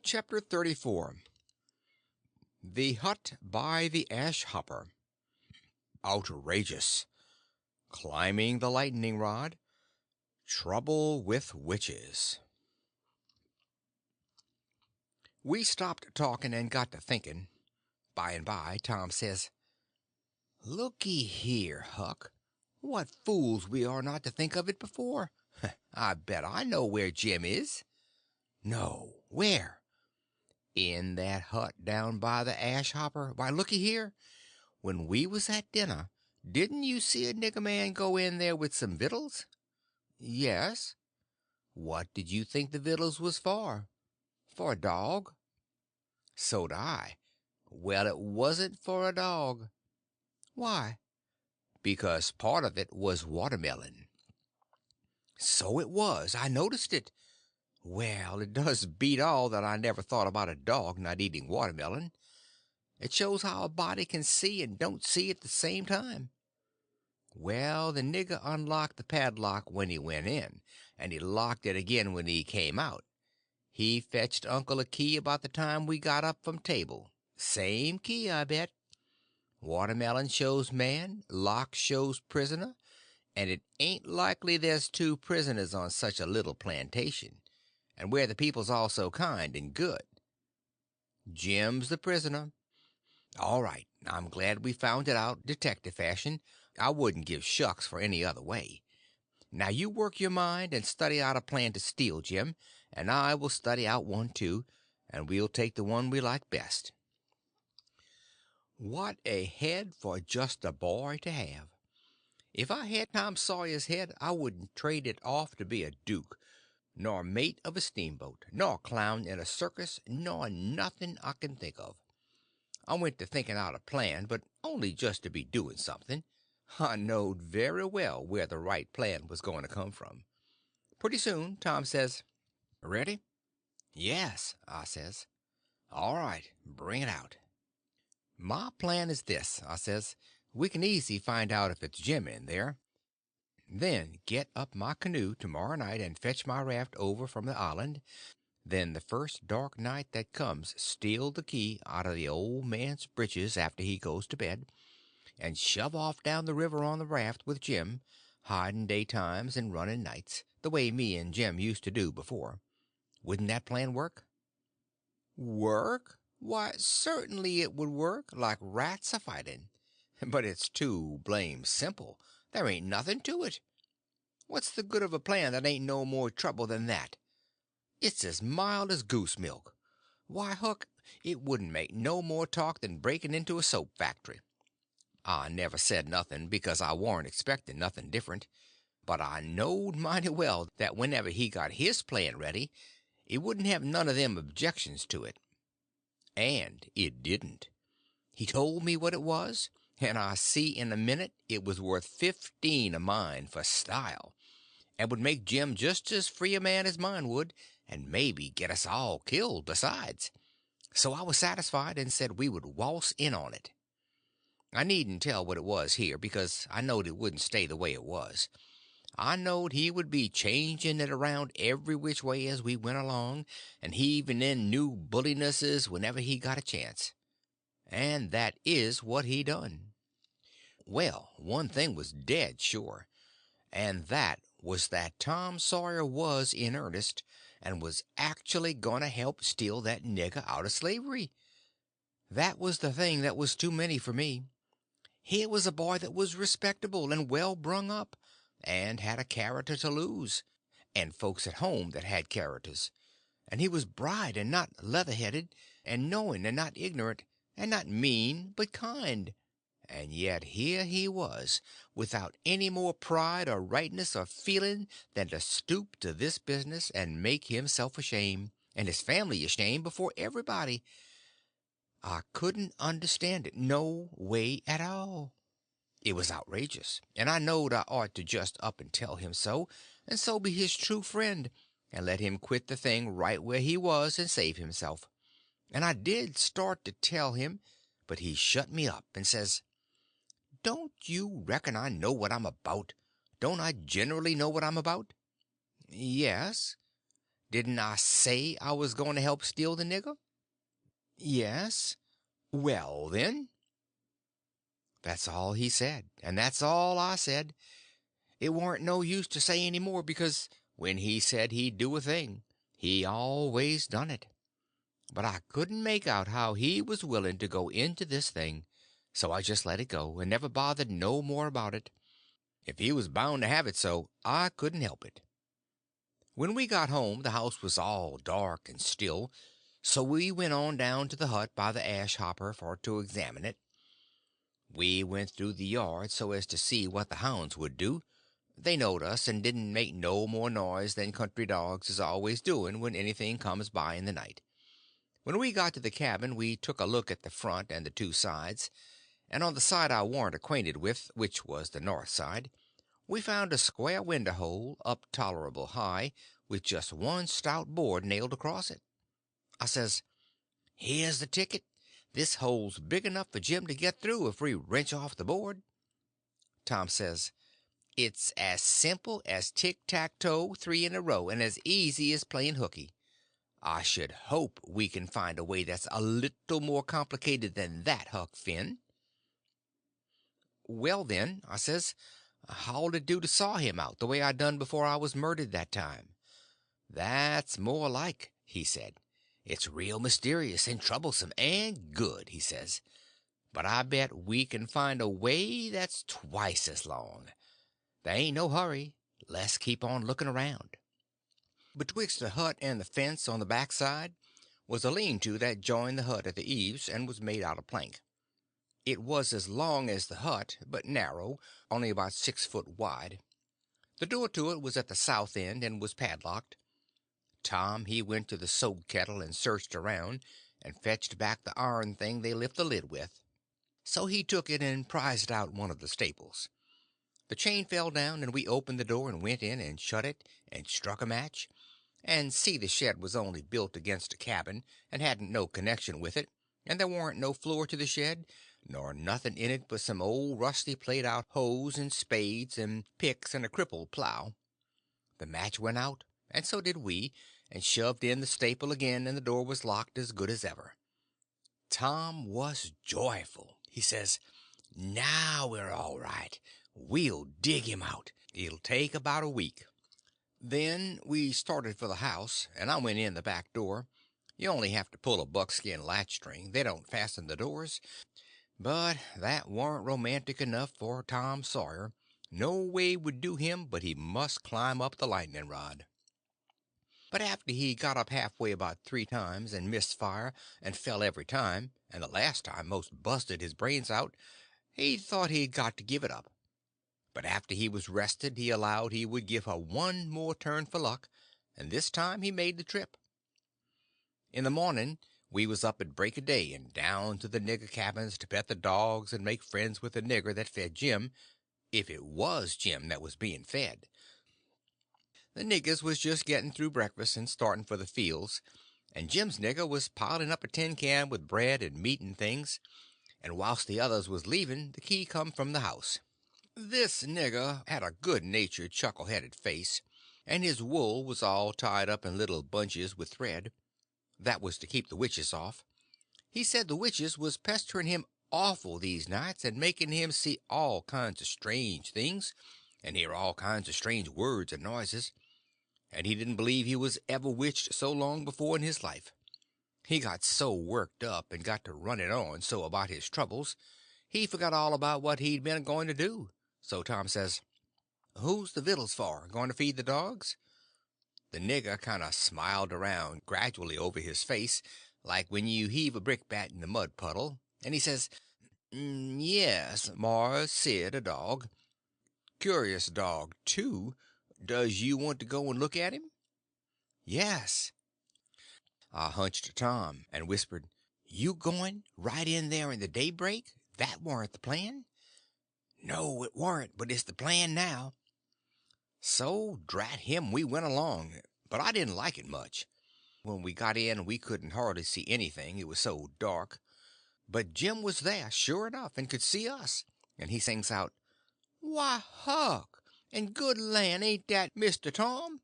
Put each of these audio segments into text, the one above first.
Chapter 34. The Hut by the Ash Hopper. Outrageous. Climbing the lightning rod. Trouble with witches. We stopped talking and got to thinking. By and by, Tom says, "Looky here, Huck. What fools we are not to think of it before. I bet I know where Jim is." "No, where?" "In that hut down by the ash hopper. Why, looky here. When we was at dinner, didn't you see a nigger man go in there with some vittles?" "Yes." "What did you think the vittles was for?" "For a dog." "So'd I." "Well, it wasn't for a dog." "Why?" "Because part of it was watermelon." "So it was. I noticed it. Well, it does beat all that I never thought about a dog not eating watermelon. It shows how a body can see and don't see at the same time. Well, the nigger unlocked the padlock when he went in, and he locked it again when he came out. He fetched uncle a key about the time we got up from table. Same key, I bet. Watermelon shows man, lock shows prisoner, and it ain't likely there's two prisoners on such a little plantation, and where the people's all so kind and good. Jim's the prisoner. All right, I'm glad we found it out detective fashion. I wouldn't give shucks for any other way. Now you work your mind and study out a plan to steal Jim, and I will study out one too, and we'll take the one we like best. What a head for just a boy to have! If I had Tom Sawyer's head I wouldn't trade it off to be a duke, nor mate of a steamboat, nor clown in a circus, nor nothing I can think of. I went to thinking out a plan, but only just to be doing something. I knowed very well where the right plan was going to come from. Pretty soon Tom says, "Ready?" "Yes," I says. "All right, bring it out." "My plan is this," I says. "We can easy find out if it's Jim in there. Then get up my canoe tomorrow night and fetch my raft over from the island. Then the first dark night that comes steal the key out of the old man's britches after he goes to bed, and shove off down the river on the raft with Jim, hiding daytimes and running nights, the way me and Jim used to do before. Wouldn't that plan work?" "Work? Why, certainly it would work, like rats a fighting. But it's too blame simple. There ain't nothing to it. What's the good of a plan that ain't no more trouble than that? It's as mild as goose milk. Why, Huck, it wouldn't make no more talk than breaking into a soap factory. I never said nothing, because I warn't expecting nothing different, but I knowed mighty well that whenever he got his plan ready it wouldn't have none of them objections to it. And it didn't. He told me what it was, and I see in a minute it was worth 15 of mine for style, and would make Jim just as free a man as mine would, and maybe get us all killed besides. So I was satisfied, and said we would waltz in on it. I needn't tell what it was here, because I knowed it wouldn't stay the way it was. I knowed he would be changing it around every which way as we went along, and heaving in new bullinesses whenever he got a chance. And that is what he done. Well, one thing was dead sure, and that was that Tom Sawyer was in earnest, and was actually going to help steal that nigger out of slavery. That was the thing that was too many for me. Here was a boy that was respectable and well brung up, and had a character to lose, and folks at home that had characters, and he was bright and not leather-headed, and knowing and not ignorant, and not mean but kind, and yet here he was, without any more pride or rightness or feeling than to stoop to this business and make himself ashamed, and his family ashamed before everybody. I couldn't understand it, no way at all. It was outrageous, and I knowed I ought to just up and tell him so, and so be his true friend, and let him quit the thing right where he was and save himself. And I did start to tell him, but he shut me up and says, "Don't you reckon I know what I'm about? Don't I generally know what I'm about?" "Yes." Didn't I say I was going to help steal the nigger? Yes. Well, then. That's all he said, and that's all I said. It warn't no use to say any more, because when he said he'd do a thing, he always done it. But I couldn't make out how he was willing to go into this thing, so I just let it go, and never bothered no more about it. If he was bound to have it so, I couldn't help it. When we got home the house was all dark and still, so we went on down to the hut by the ash hopper for to examine it. We went through the yard so as to see what the hounds would do. They knowed us, and didn't make no more noise than country dogs is always doing when anything comes by in the night. When we got to the cabin we took a look at the front and the two sides, and on the side I warn't acquainted with, which was the north side, we found a square window hole up tolerable high, with just one stout board nailed across it. I says, "Here's the ticket. This hole's big enough for Jim to get through if we wrench off the board." Tom says, "It's as simple as tic-tac-toe, three in a row, and as easy as playing hooky. I should hope we can find a way that's a little more complicated than that, Huck Finn." "Well, then," I says, "how'll it do to saw him out, the way I done before I was murdered that time?" "That's more like," he said. "It's real mysterious and troublesome and good," he says. "But I bet we can find a way that's twice as long. There ain't no hurry. Let's keep on looking around." Betwixt the hut and the fence on the back side was a lean-to that joined the hut at the eaves, and was made out of plank. It was as long as the hut, but narrow, only about 6 foot wide. The door to it was at the south end, and was padlocked. Tom he went to the soap kettle and searched around, and fetched back the iron thing they lift the lid with. So he took it and prized out one of the staples. The chain fell down, and we opened the door and went in and shut it and struck a match, and see the shed was only built against a cabin, and hadn't no connection with it, and there warn't no floor to the shed, nor nothing in it but some old rusty played out hoes and spades and picks and a crippled plow. The match went out, and so did we, and shoved in the staple again, and the door was locked as good as ever. Tom was joyful. He says, "Now we're all right. We'll dig him out. It'll take about a week." Then we started for the house, and I went in the back door. You only have to pull a buckskin latch string. They don't fasten the doors. But that warn't romantic enough for Tom Sawyer. No way would do him but he must climb up the lightning rod. But after he got up halfway about 3 times, and missed fire, and fell every time, and the last time most busted his brains out, he thought he'd got to give it up. But after he was rested he allowed he would give her one more turn for luck, and this time he made the trip. In the morning we was up at break of day, and down to the nigger cabins to pet the dogs and make friends with the nigger that fed Jim, if it was Jim that was being fed. The niggers was just getting through breakfast and starting for the fields, and Jim's nigger was piling up a tin can with bread and meat and things, and whilst the others was leaving the key come from the house. This nigger had a good-natured, chuckle-headed face, and his wool was all tied up in little bunches with thread. That was to keep the witches off. He said the witches was pestering him awful these nights, and making him see all kinds of strange things, and hear all kinds of strange words and noises, and he didn't believe he was ever witched so long before in his life. He got so worked up, and got to running on so about his troubles, he forgot all about what he'd been going to do. So Tom says, "Who's the vittles for? Going to feed the dogs?" The nigger kind of smiled around gradually over his face, like when you heave a brickbat in the mud puddle, and he says, "Yes, Mars Sid, a dog. Curious dog, too. Does you want to go and look at him?" "Yes." I hunched Tom and whispered, "You going right in there in the daybreak? That warn't the plan." "No, it warn't, but it's the plan now." So, drat him, we went along, but I didn't like it much. When we got in we couldn't hardly see anything, it was so dark. But Jim was there, sure enough, and could see us, and he sings out, "Why, Huck, and good land, ain't that Mr. Tom?"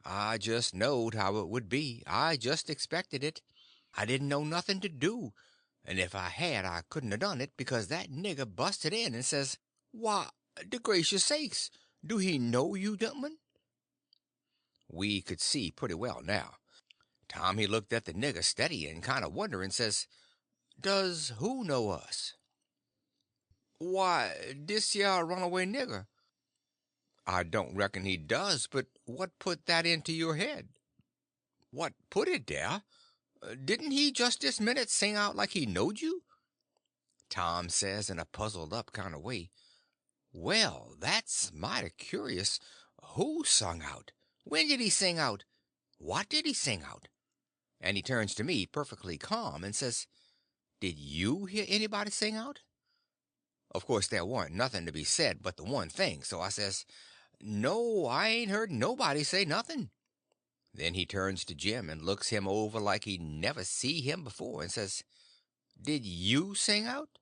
I just knowed how it would be. I just expected it. I didn't know nothing to do, and if I had I couldn't have done it, because that nigger busted in and says, "Why, de gracious sakes, do he know you, gentlemen?" We could see pretty well now. Tom he looked at the nigger steady and kind of wondering, says, "Does who know us?" "Why, dis yer runaway nigger." "I don't reckon he does, but what put that into your head?" "What put it there? Didn't he just this minute sing out like he knowed you?" Tom says in a puzzled up kind of way, "Well, that's mighty curious. Who sung out? When did he sing out? What did he sing out?" And he turns to me perfectly calm and says, "Did you hear anybody sing out?" Of course there warn't nothing to be said but the one thing, so I says, "No, I ain't heard nobody say nothing." Then he turns to Jim and looks him over like he never see him before, and says, "Did you sing out?"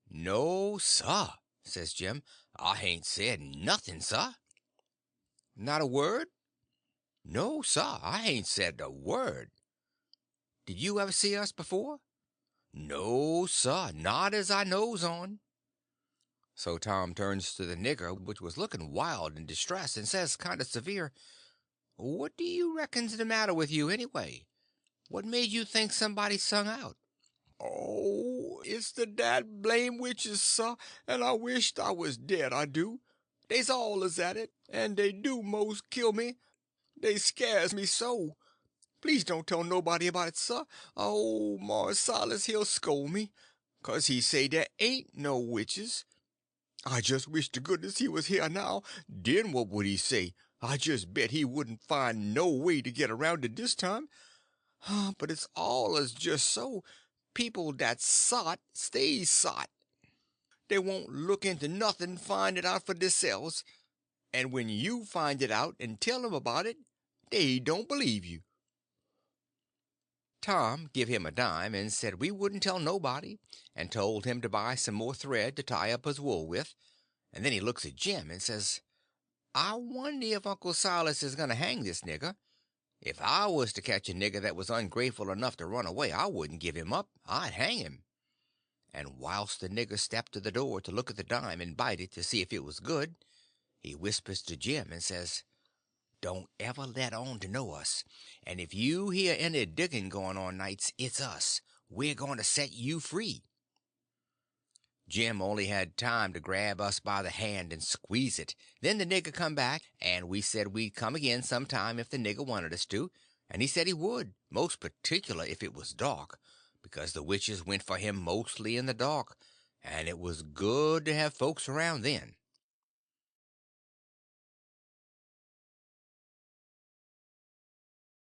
"No, sir," says Jim. "I hain't said nothing, sir." "Not a word?" "No, sir, I hain't said a word." "Did you ever see us before?" "No, sir, not as I knows on." So Tom turns to the nigger, which was looking wild and distressed, and says, kind of severe, "What do you reckon's the matter with you, anyway? What made you think somebody sung out?" "Oh, it's the dad blame witches, sir, and I wisht I was dead, I do. Dey's allers at it, and dey do most kill me. Dey scares me so. Please don't tell nobody about it, sir. Oh, Mars Silas, he'll scold me, 'cause he say there ain't no witches. I just wish to goodness he was here now. Then what would he say? I just bet he wouldn't find no way to get around it this time. But it's allers just so. People that's sot stays sot. They won't look into nothing and find it out for themselves. And when you find it out and tell them about it, they don't believe you." Tom give him a dime and said we wouldn't tell nobody, and told him to buy some more thread to tie up his wool with, and then he looks at Jim and says, "I wonder if Uncle Silas is going to hang this nigger. If I was to catch a nigger that was ungrateful enough to run away, I wouldn't give him up, I'd hang him." And whilst the nigger stepped to the door to look at the dime and bite it to see if it was good, he whispers to Jim and says, "Don't ever let on to know us, and if you hear any digging going on nights, it's us. We're going to set you free." Jim only had time to grab us by the hand and squeeze it. Then the nigger come back, and we said we'd come again sometime if the nigger wanted us to, and he said he would, most particular if it was dark, because the witches went for him mostly in the dark, and it was good to have folks around then.